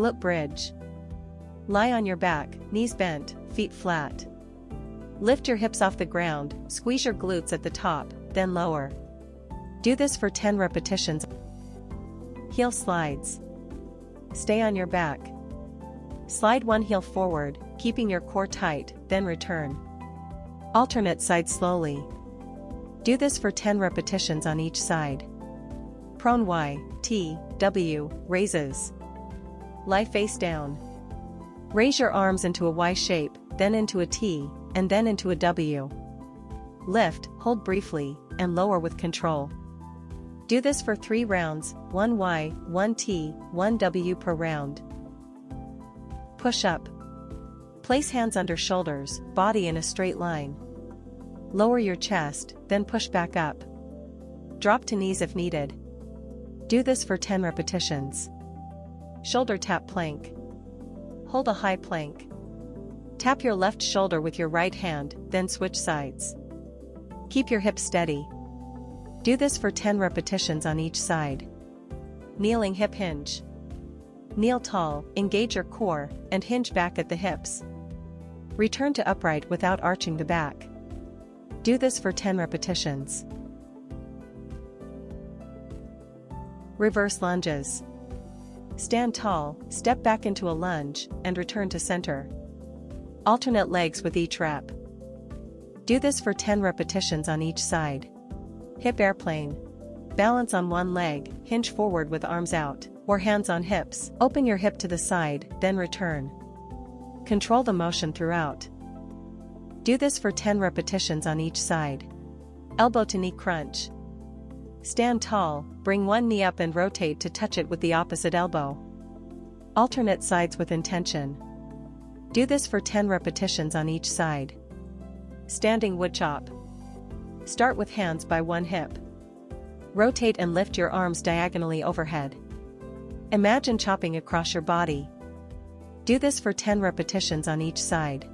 Tulip bridge. Lie on your back, knees bent, feet flat. Lift your hips off the ground, squeeze your glutes at the top, then lower. Do this for 10 repetitions. Heel slides. Stay on your back. Slide one heel forward, keeping your core tight, then return. Alternate side slowly. Do this for 10 repetitions on each side. Prone Y, T, W, raises. Lie face down. Raise your arms into a Y shape, then into a T, and then into a W. Lift, hold briefly, and lower with control. Do this for 3 rounds, 1 Y, 1 T, 1 W per round. Push up. Place hands under shoulders, body in a straight line. Lower your chest, then push back up. Drop to knees if needed. Do this for 10 repetitions. Shoulder tap plank. Hold a high plank. Tap your left shoulder with your right hand, then switch sides. Keep your hips steady. Do this for 10 repetitions on each side. Kneeling hip hinge. Kneel tall, engage your core, and hinge back at the hips. Return to upright without arching the back. Do this for 10 repetitions. Reverse lunges. Stand tall, step back into a lunge, and return to center. Alternate legs with each rep. Do this for 10 repetitions on each side. Hip airplane. Balance on one leg, hinge forward with arms out, or hands on hips. Open your hip to the side, then return. Control the motion throughout. Do this for 10 repetitions on each side. Elbow to knee crunch. Stand tall, bring one knee up and rotate to touch it with the opposite elbow. Alternate sides with intention. Do this for 10 repetitions on each side. Standing wood chop. Start with hands by one hip. Rotate and lift your arms diagonally overhead. Imagine chopping across your body. Do this for 10 repetitions on each side.